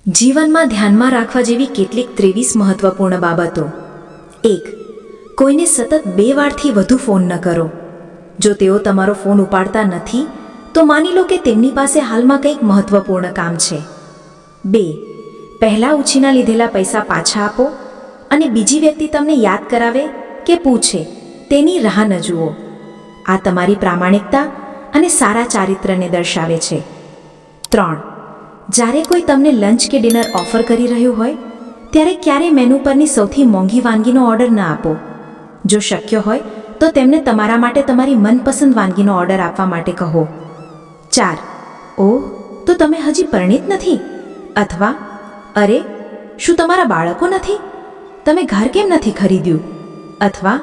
જીવનમાં ધ્યાનમાં રાખવા જેવી કેટલીક 23 મહત્વપૂર્ણ બાબતો. 1. કોઈને સતત 2 વારથી વધુ ફોન ન કરો. જો તેઓ તમારો ફોન ઉપાડતા નથી તો માની લો કે તેમની પાસે હાલમાં કંઈક મહત્વપૂર્ણ કામ છે. 2. પહેલાં ઉછીના લીધેલા પૈસા પાછા આપો અને બીજી વ્યક્તિ તમને યાદ કરાવે કે પૂછે તેની રાહ ન જુઓ. આ તમારી પ્રામાણિકતા અને સારા ચારિત્રને દર્શાવે છે. 3. જ્યારે કોઈ તમને લંચ કે ડિનર ઓફર કરી રહ્યું હોય ત્યારે ક્યારેય મેનુ પરની સૌથી મોંઘી વાનગીનો ઓર્ડર ન આપો. જો શક્ય હોય તો તેમને તમારા માટે તમારી મનપસંદ વાનગીનો ઓર્ડર આપવા માટે કહો. 4. ઓહ, તો તમે હજી પરિણીત નથી? અથવા અરે, શું તમારા બાળકો નથી? તમે ઘર કેમ નથી ખરીદ્યું? અથવા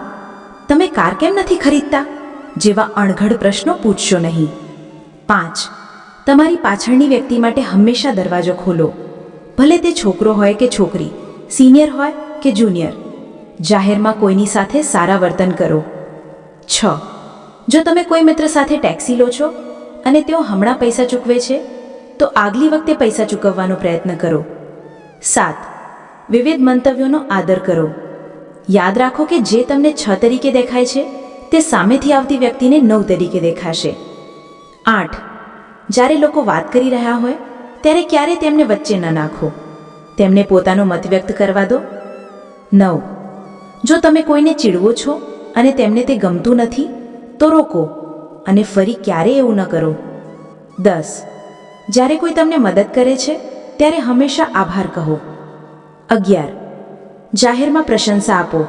તમે કાર કેમ નથી ખરીદતા? જેવા અણઘડ પ્રશ્નો પૂછશો નહીં. 5. તમારી પાછળની વ્યક્તિ માટે હંમેશા દરવાજો ખોલો, ભલે તે છોકરો હોય કે છોકરી, સિનિયર હોય કે જુનિયર. જાહેરમાં કોઈની સાથે સારા વર્તન કરો. 6. જો તમે કોઈ મિત્ર સાથે ટેક્સી લો છો અને તેઓ હમણાં પૈસા ચૂકવે છે તો આગલી વખતે પૈસા ચૂકવવાનો પ્રયત્ન કરો. 7. વિવિધ મંતવ્યોનો આદર કરો. યાદ રાખો કે જે તમને 6 તરીકે દેખાય છે તે સામેથી આવતી વ્યક્તિને 9 તરીકે દેખાશે. 8. જ્યારે લોકો વાત કરી રહ્યા હોય ત્યારે ક્યારેય તેમને વચ્ચે ન નાખો, તેમને પોતાનો મત વ્યક્ત કરવા દો. 9. જો તમે કોઈને ચીડવો છો અને તેમને તે ગમતું નથી તો રોકો અને ફરી ક્યારેય એવું ન કરો. 10. જ્યારે કોઈ તમને મદદ કરે છે ત્યારે હંમેશા આભાર કહો. 11. જાહેરમાં પ્રશંસા આપો,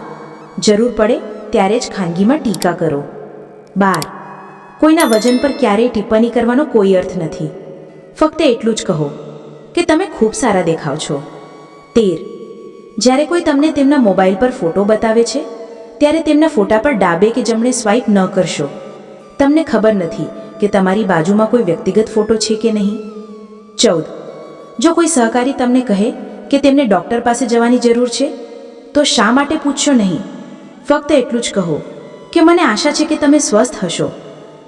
જરૂર પડે ત્યારે જ ખાનગીમાં ટીકા કરો. 12. કોઈના વજન પર ક્યારેય ટિપ્પણી કરવાનો કોઈ અર્થ નથી, ફક્ત એટલું જ કહો કે તમે ખૂબ સારા દેખાવ છો. 13. જ્યારે કોઈ તમને તેમના મોબાઈલ પર ફોટો બતાવે છે ત્યારે તેમના ફોટા પર ડાબે કે જમણે સ્વાઇપ ન કરશો. તમને ખબર નથી કે તમારી બાજુમાં કોઈ વ્યક્તિગત ફોટો છે કે નહીં. 14. જો કોઈ સહકારી તમને કહે કે તેમને ડૉક્ટર પાસે જવાની જરૂર છે તો શા માટે પૂછશો નહીં, ફક્ત એટલું જ કહો કે મને આશા છે કે તમે સ્વસ્થ હશો.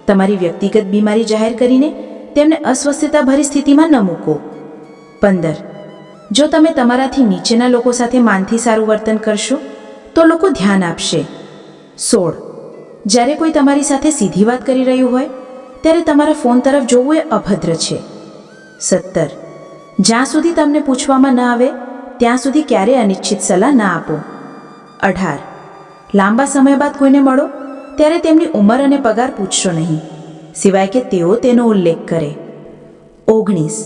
તમારી વ્યક્તિગત બીમારી જાહેર કરીને તેમને અસ્વસ્થતાભરી સ્થિતિમાં ન મૂકો. 15. જો તમે તમારાથી નીચેના લોકો સાથે માનથી સારું વર્તન કરશો તો લોકો ધ્યાન આપશે. 16. જ્યારે કોઈ તમારી સાથે સીધી વાત કરી રહ્યું હોય ત્યારે તમારા ફોન તરફ જોવું એ અભદ્ર છે. 17. જ્યાં સુધી તમને પૂછવામાં ન આવે ત્યાં સુધી ક્યારેય અનિચ્છિત સલાહ ના આપો. 18. લાંબા સમય બાદ કોઈને મળો ત્યારે તેમની ઉંમર અને પગાર પૂછશો નહીં, સિવાય કે તેઓ તેનો ઉલ્લેખ કરે. 19.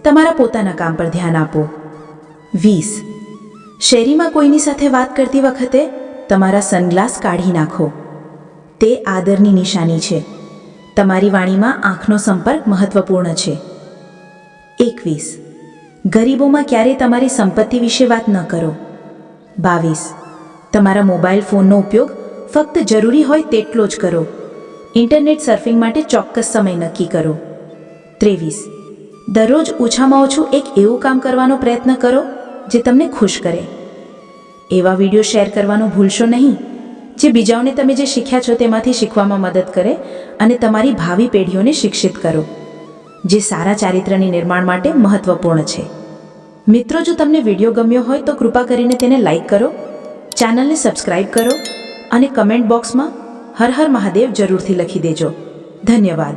તમારા પોતાના કામ પર ધ્યાન આપો. 20. શેરીમાં કોઈની સાથે વાત કરતી વખતે તમારા સનગ્લાસ કાઢી નાખો, તે આદરની નિશાની છે. તમારી વાણીમાં આંખનો સંપર્ક મહત્વપૂર્ણ છે. 21. ગરીબોમાં ક્યારેય તમારી સંપત્તિ વિશે વાત ન કરો. 22. તમારા મોબાઈલ ફોનનો ઉપયોગ ફક્ત જરૂરી હોય તેટલો જ કરો. ઇન્ટરનેટ સર્ફિંગ માટે ચોક્કસ સમય નક્કી કરો. 23. દરરોજ ઓછામાં ઓછું એક એવું કામ કરવાનો પ્રયત્ન કરો જે તમને ખુશ કરે. એવા વિડીયો શેર કરવાનું ભૂલશો નહીં જે બીજાઓને તમે જે શીખ્યા છો તેમાંથી શીખવામાં મદદ કરે અને તમારી ભાવિ પેઢીઓને શિક્ષિત કરો, જે સારા ચારિત્રની નિર્માણ માટે મહત્વપૂર્ણ છે. મિત્રો, જો તમને વિડીયો ગમ્યો હોય તો કૃપા કરીને તેને લાઈક કરો, ચેનલને સબસ્ક્રાઈબ કરો અને કમેન્ટ બોક્સમાં હર હર મહાદેવ જરૂરથી લખી દેજો. ધન્યવાદ.